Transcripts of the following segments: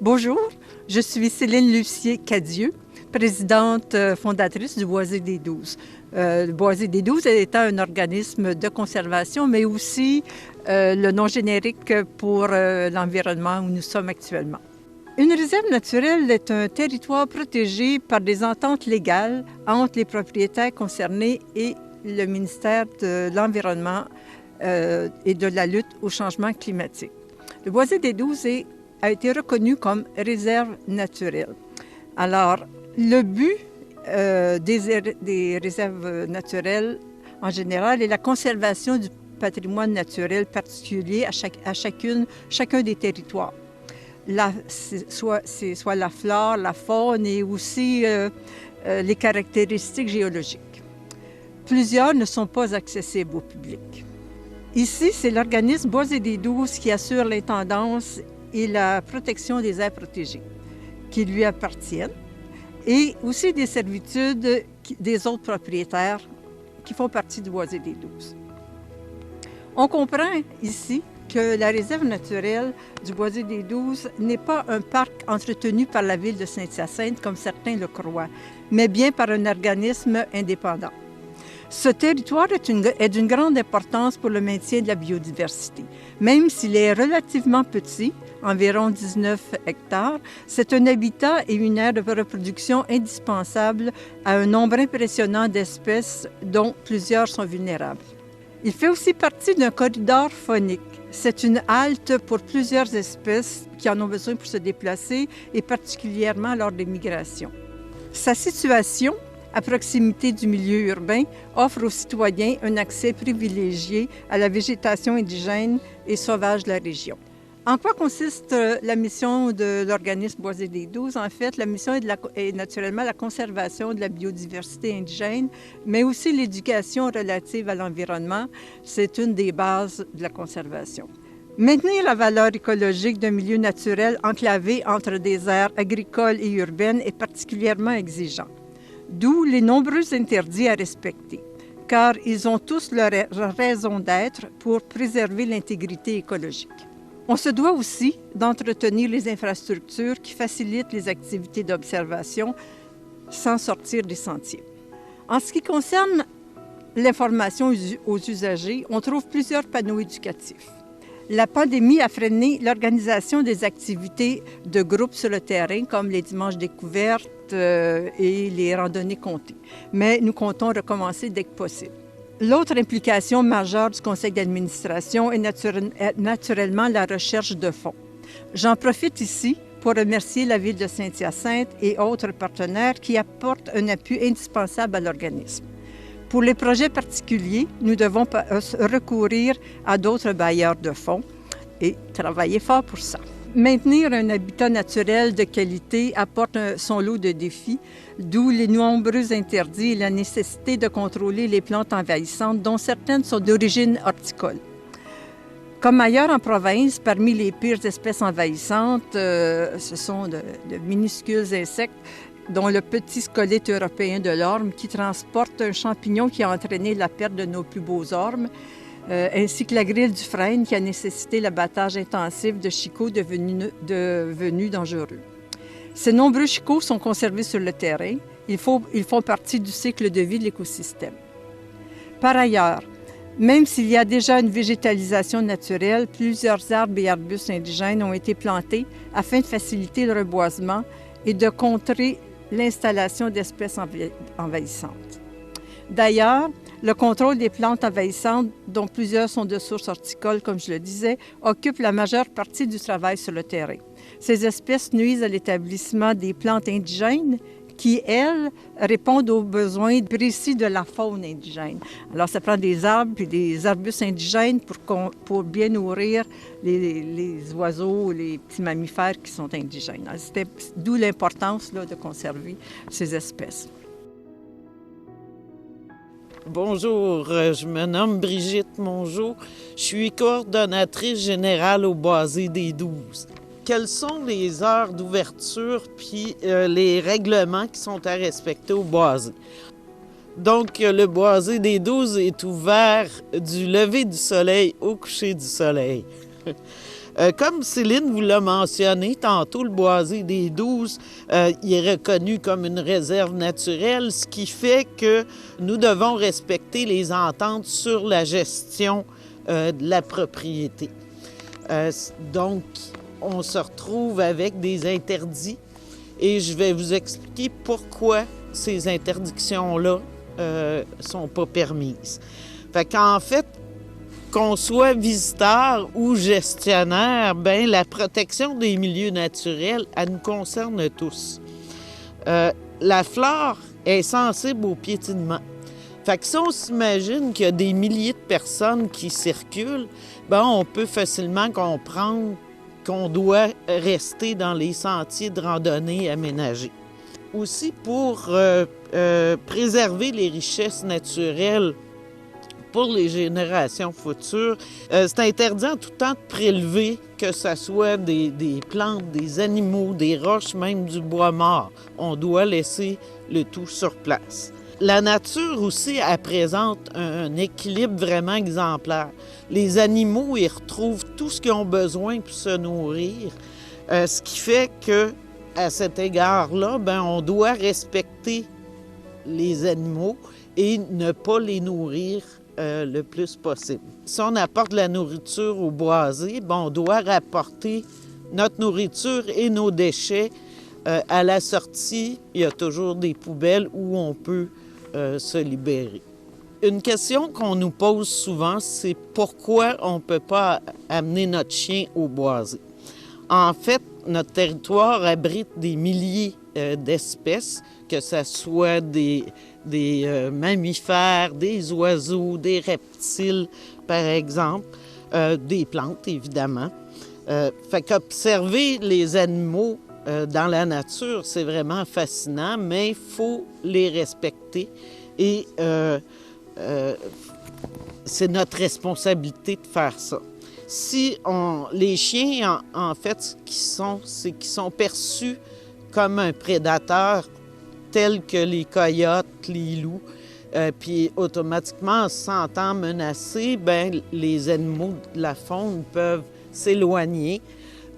Bonjour, je suis Céline Lucier-Cadieux, présidente fondatrice du Boisé des Douze. Le Boisé des Douze étant un organisme de conservation, mais aussi le nom générique pour l'environnement où nous sommes actuellement. Une réserve naturelle est un territoire protégé par des ententes légales entre les propriétaires concernés et le ministère de l'Environnement et de la lutte au changement climatique. Le Boisé des Douze a été reconnu comme réserve naturelle. Alors, le but des réserves naturelles en général est la conservation du patrimoine naturel particulier à chacun des territoires. Soit la flore, la faune et aussi les caractéristiques géologiques. Plusieurs ne sont pas accessibles au public. Ici, c'est l'organisme Boisé des Douze qui assure l'intendance et la protection des aires protégées qui lui appartiennent et aussi des servitudes des autres propriétaires qui font partie du Boisé des Douze. On comprend ici que la réserve naturelle du Boisé des Douze n'est pas un parc entretenu par la ville de Saint-Hyacinthe comme certains le croient, mais bien par un organisme indépendant. Ce territoire est d'une grande importance pour le maintien de la biodiversité. Même s'il est relativement petit, environ 19 hectares, c'est un habitat et une aire de reproduction indispensable à un nombre impressionnant d'espèces dont plusieurs sont vulnérables. Il fait aussi partie d'un corridor faunique. C'est une halte pour plusieurs espèces qui en ont besoin pour se déplacer et particulièrement lors des migrations. Sa situation, à proximité du milieu urbain, offre aux citoyens un accès privilégié à la végétation indigène et sauvage de la région. En quoi consiste la mission de l'organisme Boisé des Douze? En fait, la mission est naturellement la conservation de la biodiversité indigène, mais aussi l'éducation relative à l'environnement. C'est une des bases de la conservation. Maintenir la valeur écologique d'un milieu naturel enclavé entre des aires agricoles et urbaines est particulièrement exigeant. D'où les nombreux interdits à respecter, car ils ont tous leur raison d'être pour préserver l'intégrité écologique. On se doit aussi d'entretenir les infrastructures qui facilitent les activités d'observation sans sortir des sentiers. En ce qui concerne l'information aux usagers, on trouve plusieurs panneaux éducatifs. La pandémie a freiné l'organisation des activités de groupe sur le terrain, comme les dimanches découvertes et les randonnées comptées. Mais nous comptons recommencer dès que possible. L'autre implication majeure du conseil d'administration est naturellement la recherche de fonds. J'en profite ici pour remercier la ville de Saint-Hyacinthe et autres partenaires qui apportent un appui indispensable à l'organisme. Pour les projets particuliers, nous devons recourir à d'autres bailleurs de fonds et travailler fort pour ça. Maintenir un habitat naturel de qualité apporte son lot de défis, d'où les nombreux interdits et la nécessité de contrôler les plantes envahissantes, dont certaines sont d'origine horticole. Comme ailleurs en province, parmi les pires espèces envahissantes, ce sont de minuscules insectes, dont le petit squelette européen de l'orme qui transporte un champignon qui a entraîné la perte de nos plus beaux ormes, ainsi que la grille du frêne qui a nécessité l'abattage intensif de chicots devenus dangereux. Ces nombreux chicots sont conservés sur le terrain. Ils font partie du cycle de vie de l'écosystème. Par ailleurs, même s'il y a déjà une végétalisation naturelle, plusieurs arbres et arbustes indigènes ont été plantés afin de faciliter le reboisement et de contrer l'installation d'espèces envahissantes. D'ailleurs, le contrôle des plantes envahissantes, dont plusieurs sont de source horticole, comme je le disais, occupe la majeure partie du travail sur le terrain. Ces espèces nuisent à l'établissement des plantes indigènes qui, elles, répondent aux besoins précis de la faune indigène. Alors, ça prend des arbres et des arbustes indigènes pour bien nourrir les oiseaux, les petits mammifères qui sont indigènes. D'où l'importance de conserver ces espèces. Bonjour, je me nomme Brigitte Mongeau. Je suis coordonnatrice générale au Boisé des Douze. Quelles sont les heures d'ouverture puis les règlements qui sont à respecter au Boisé? Donc, le Boisé des Douze est ouvert du lever du soleil au coucher du soleil. Comme Céline vous l'a mentionné tantôt, le boisé des Douze, il est reconnu comme une réserve naturelle, ce qui fait que nous devons respecter les ententes sur la gestion de la propriété. Donc, on se retrouve avec des interdits et je vais vous expliquer pourquoi ces interdictions-là sont pas permises. Fait qu'en fait, qu'on soit visiteur ou gestionnaire, bien, la protection des milieux naturels, elle nous concerne tous. La flore est sensible au piétinement. Fait que si on s'imagine qu'il y a des milliers de personnes qui circulent, bien, on peut facilement comprendre qu'on doit rester dans les sentiers de randonnée aménagés. Aussi, pour préserver les richesses naturelles pour les générations futures, c'est interdit en tout temps de prélever, que ce soit des plantes, des animaux, des roches, même du bois mort. On doit laisser le tout sur place. La nature aussi, elle présente un équilibre vraiment exemplaire. Les animaux, ils retrouvent tout ce qu'ils ont besoin pour se nourrir, ce qui fait que, à cet égard-là, bien, on doit respecter les animaux et ne pas les nourrir le plus possible. Si on apporte de la nourriture au boisé, bien, on doit rapporter notre nourriture et nos déchets. À la sortie, il y a toujours des poubelles où on peut se libérer. Une question qu'on nous pose souvent, c'est pourquoi on ne peut pas amener notre chien au boisé. En fait, notre territoire abrite des milliers d'espèces, que ce soit des mammifères, des oiseaux, des reptiles, par exemple, des plantes, évidemment. Fait qu'observer les animaux dans la nature, c'est vraiment fascinant, mais il faut les respecter et c'est notre responsabilité de faire ça. Les chiens, en fait, c'est qu'ils sont perçus comme un prédateur tel que les coyotes, les loups, puis automatiquement, en se sentant menacés, bien, les animaux de la faune peuvent s'éloigner.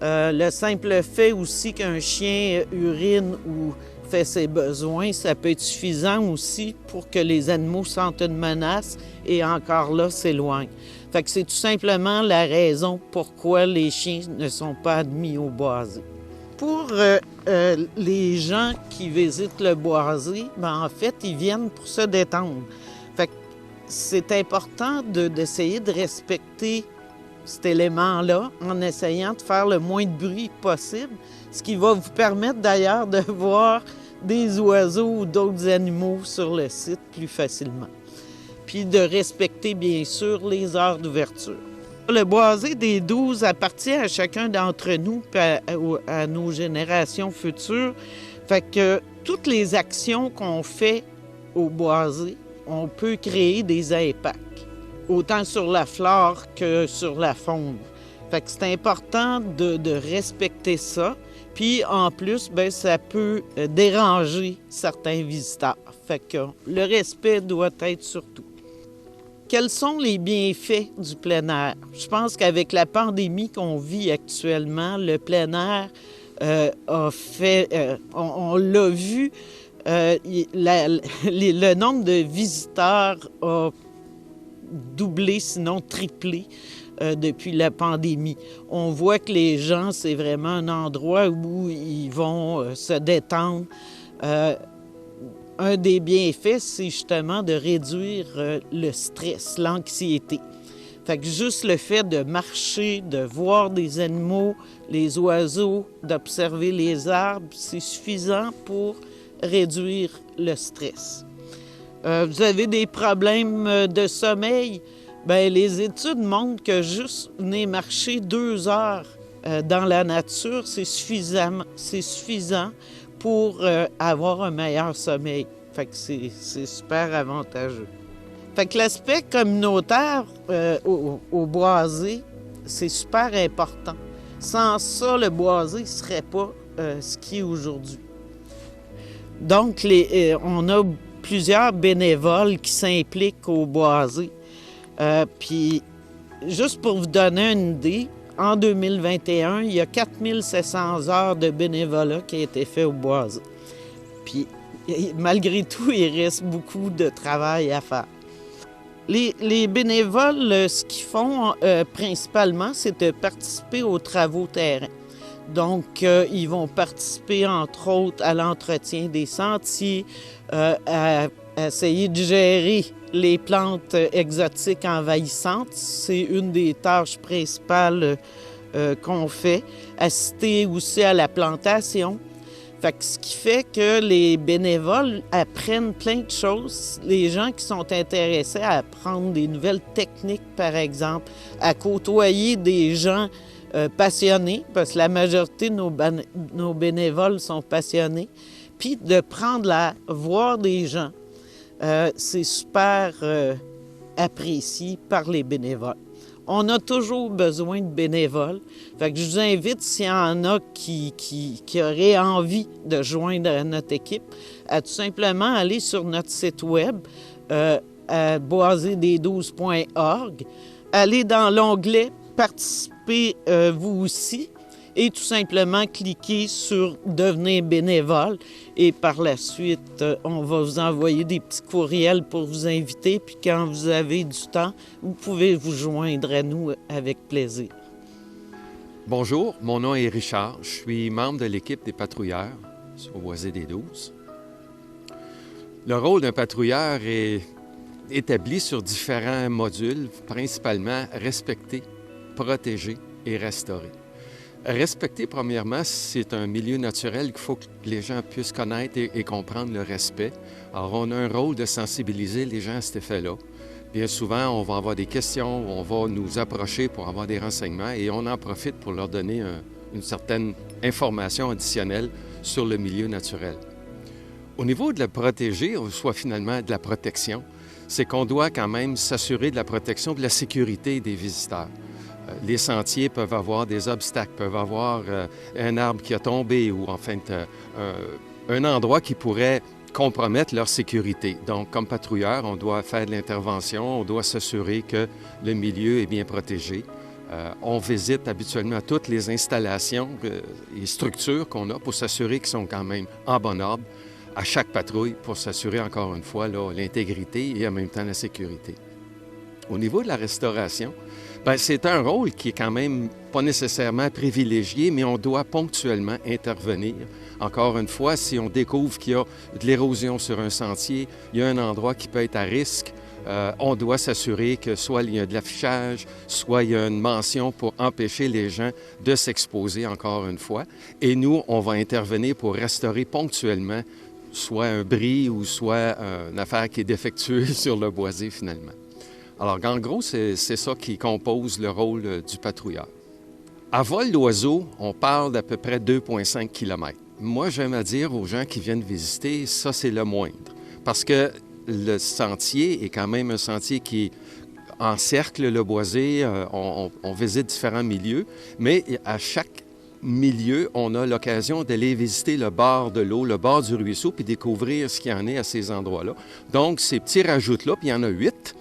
Le simple fait aussi qu'un chien urine ou fait ses besoins, ça peut être suffisant aussi pour que les animaux sentent une menace et encore là s'éloignent. Fait que c'est tout simplement la raison pourquoi les chiens ne sont pas admis au boisé. Pour les gens qui visitent le boisé, bien, en fait, ils viennent pour se détendre. Fait que c'est important d'essayer de respecter cet élément-là en essayant de faire le moins de bruit possible, ce qui va vous permettre d'ailleurs de voir des oiseaux ou d'autres animaux sur le site plus facilement. Puis de respecter, bien sûr, les heures d'ouverture. Le boisé des Douze appartient à chacun d'entre nous et à nos générations futures. Fait que toutes les actions qu'on fait au boisé, on peut créer des impacts, autant sur la flore que sur la faune. Fait que c'est important de respecter ça. Puis en plus, bien, ça peut déranger certains visiteurs. Fait que le respect doit être surtout. Quels sont les bienfaits du plein air? Je pense qu'avec la pandémie qu'on vit actuellement, le plein air on l'a vu, le nombre de visiteurs a doublé, sinon triplé depuis la pandémie. On voit que les gens, c'est vraiment un endroit où ils vont se détendre. Un des bienfaits, c'est justement de réduire le stress, l'anxiété. Fait que juste le fait de marcher, de voir des animaux, les oiseaux, d'observer les arbres, c'est suffisant pour réduire le stress. Vous avez des problèmes de sommeil? Bien, les études montrent que juste venir marcher 2 heures dans la nature, c'est suffisant pour avoir un meilleur sommeil. Fait que c'est super avantageux. Fait que l'aspect communautaire au boisé, c'est super important. Sans ça, le boisé ne serait pas ce qu'il est aujourd'hui. Donc, on a plusieurs bénévoles qui s'impliquent au boisé. Puis, juste pour vous donner une idée, En 2021, il y a 4700 heures de bénévolat qui a été fait au boisé. Puis, malgré tout, il reste beaucoup de travail à faire. Les bénévoles, ce qu'ils font principalement, c'est de participer aux travaux terrain. Donc, ils vont participer, entre autres, à l'entretien des sentiers, à essayer de gérer les plantes exotiques envahissantes. C'est une des tâches principales qu'on fait. Assister aussi à la plantation. Fait que ce qui fait que les bénévoles apprennent plein de choses. Les gens qui sont intéressés à apprendre des nouvelles techniques, par exemple, à côtoyer des gens passionnés, parce que la majorité de nos bénévoles sont passionnés, puis de prendre la voix des gens. C'est super apprécié par les bénévoles. On a toujours besoin de bénévoles. Fait que je vous invite, s'il y en a qui auraient envie de joindre notre équipe, à tout simplement aller sur notre site web, à boisédesdouze.org, aller dans l'onglet « Participer vous aussi » et tout simplement cliquer sur « Devenir bénévole » et par la suite, on va vous envoyer des petits courriels pour vous inviter. Puis quand vous avez du temps, vous pouvez vous joindre à nous avec plaisir. Bonjour, mon nom est Richard. Je suis membre de l'équipe des patrouilleurs au Boisé-des-Douze. Le rôle d'un patrouilleur est établi sur différents modules, principalement respecter, protéger et restaurer. Respecter, premièrement, c'est un milieu naturel qu'il faut que les gens puissent connaître et comprendre le respect. Alors, on a un rôle de sensibiliser les gens à cet effet-là. Bien souvent, on va avoir des questions, on va nous approcher pour avoir des renseignements et on en profite pour leur donner une certaine information additionnelle sur le milieu naturel. Au niveau de la protéger, soit finalement de la protection, c'est qu'on doit quand même s'assurer de la protection de la sécurité des visiteurs. Les sentiers peuvent avoir des obstacles, peuvent avoir un arbre qui a tombé ou en fait un endroit qui pourrait compromettre leur sécurité. Donc, comme patrouilleur, on doit faire de l'intervention, on doit s'assurer que le milieu est bien protégé. On visite habituellement toutes les installations et structures qu'on a pour s'assurer qu'ils sont quand même en bon ordre à chaque patrouille pour s'assurer encore une fois l'intégrité et en même temps la sécurité. Au niveau de la restauration, bien, c'est un rôle qui est quand même pas nécessairement privilégié, mais on doit ponctuellement intervenir. Encore une fois, si on découvre qu'il y a de l'érosion sur un sentier, il y a un endroit qui peut être à risque, on doit s'assurer que soit il y a de l'affichage, soit il y a une mention pour empêcher les gens de s'exposer encore une fois. Et nous, on va intervenir pour restaurer ponctuellement soit un bris ou soit une affaire qui est défectueuse sur le boisé finalement. Alors, en gros, c'est ça qui compose le rôle du patrouilleur. À vol d'oiseau, on parle d'à peu près 2,5 km. Moi, j'aime à dire aux gens qui viennent visiter, ça, c'est le moindre. Parce que le sentier est quand même un sentier qui encercle le boisé. On visite différents milieux, mais à chaque milieu, on a l'occasion d'aller visiter le bord de l'eau, le bord du ruisseau, puis découvrir ce qu'il y en est à ces endroits-là. Donc, ces petits rajoutes-là, puis il y en a 8,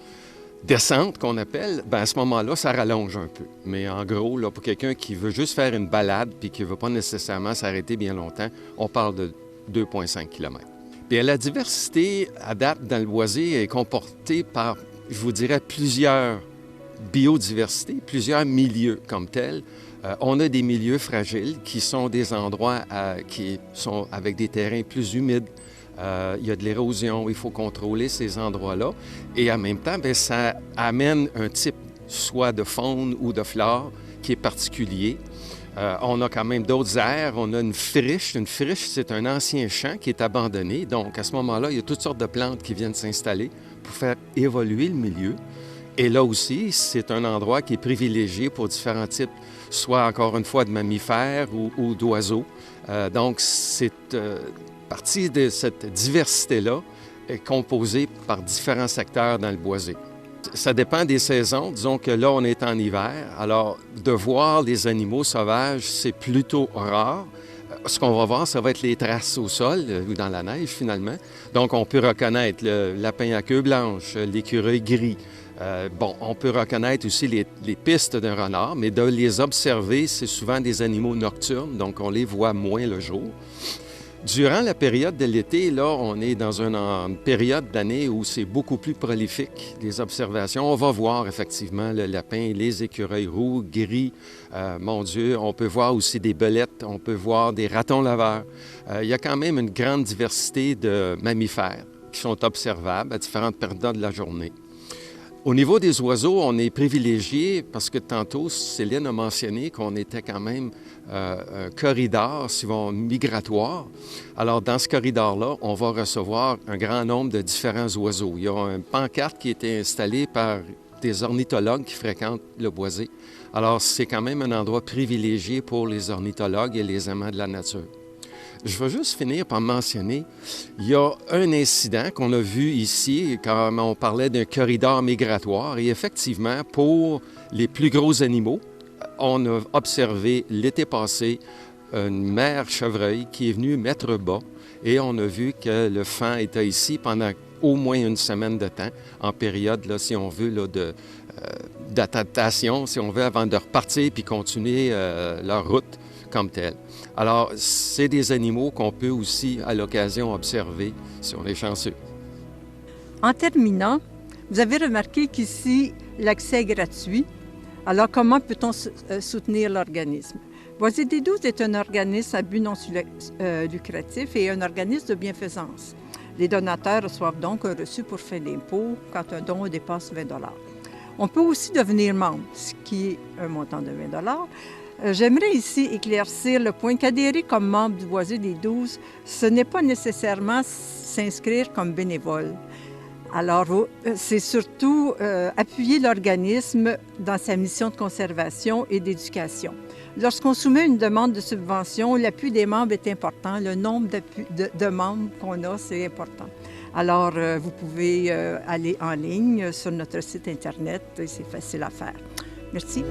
descente qu'on appelle, bien à ce moment-là, ça rallonge un peu. Mais en gros, là, pour quelqu'un qui veut juste faire une balade puis qui ne veut pas nécessairement s'arrêter bien longtemps, on parle de 2,5 km. Bien, la diversité à date dans le boisé est comportée par, je vous dirais, plusieurs biodiversités, plusieurs milieux comme tels. On a des milieux fragiles qui sont des endroits qui sont avec des terrains plus humides. Il y a de l'érosion, il faut contrôler ces endroits-là. Et en même temps, bien, ça amène un type soit de faune ou de flore qui est particulier. On a quand même d'autres aires. On a une friche. Une friche, c'est un ancien champ qui est abandonné. Donc, à ce moment-là, il y a toutes sortes de plantes qui viennent s'installer pour faire évoluer le milieu. Et là aussi, c'est un endroit qui est privilégié pour différents types, soit encore une fois de mammifères ou d'oiseaux. Donc, c'est partie de cette diversité-là est composée par différents secteurs dans le boisé. Ça dépend des saisons. Disons que là, on est en hiver. Alors, de voir des animaux sauvages, c'est plutôt rare. Ce qu'on va voir, ça va être les traces au sol ou dans la neige, finalement. Donc, on peut reconnaître le lapin à queue blanche, l'écureuil gris, Bon, on peut reconnaître aussi les pistes d'un renard, mais de les observer, c'est souvent des animaux nocturnes, donc on les voit moins le jour. Durant la période de l'été, là, on est dans une période d'année où c'est beaucoup plus prolifique, les observations. On va voir effectivement le lapin, les écureuils roux, gris. Mon Dieu, on peut voir aussi des belettes, on peut voir des ratons laveurs. Il y a quand même une grande diversité de mammifères qui sont observables à différentes périodes de la journée. Au niveau des oiseaux, on est privilégié parce que tantôt, Céline a mentionné qu'on était quand même un corridor, souvent migratoire. Alors, dans ce corridor-là, on va recevoir un grand nombre de différents oiseaux. Il y a une pancarte qui a été installée par des ornithologues qui fréquentent le boisé. Alors, c'est quand même un endroit privilégié pour les ornithologues et les amants de la nature. Je vais juste finir par mentionner, il y a un incident qu'on a vu ici quand on parlait d'un corridor migratoire. Et effectivement, pour les plus gros animaux, on a observé l'été passé une mère chevreuil qui est venue mettre bas et on a vu que le faon était ici pendant au moins une semaine de temps, en période, là, si on veut, là, d'adaptation, si on veut, avant de repartir puis continuer leur route comme telle. Alors, c'est des animaux qu'on peut aussi, à l'occasion, observer si on est chanceux. En terminant, vous avez remarqué qu'ici, l'accès est gratuit. Alors, comment peut-on soutenir l'organisme? Boisé des Douze est un organisme à but non lucratif et un organisme de bienfaisance. Les donateurs reçoivent donc un reçu pour frais d'impôt quand un don dépasse 20 $. On peut aussi devenir membre, ce qui est un montant de 20 $. J'aimerais ici éclaircir le point qu'adhérer comme membre du Boisé des Douze, ce n'est pas nécessairement s'inscrire comme bénévole. Alors, c'est surtout appuyer l'organisme dans sa mission de conservation et d'éducation. Lorsqu'on soumet une demande de subvention, l'appui des membres est important. Le nombre de membres qu'on a, c'est important. Alors, vous pouvez aller en ligne sur notre site Internet et c'est facile à faire. Merci.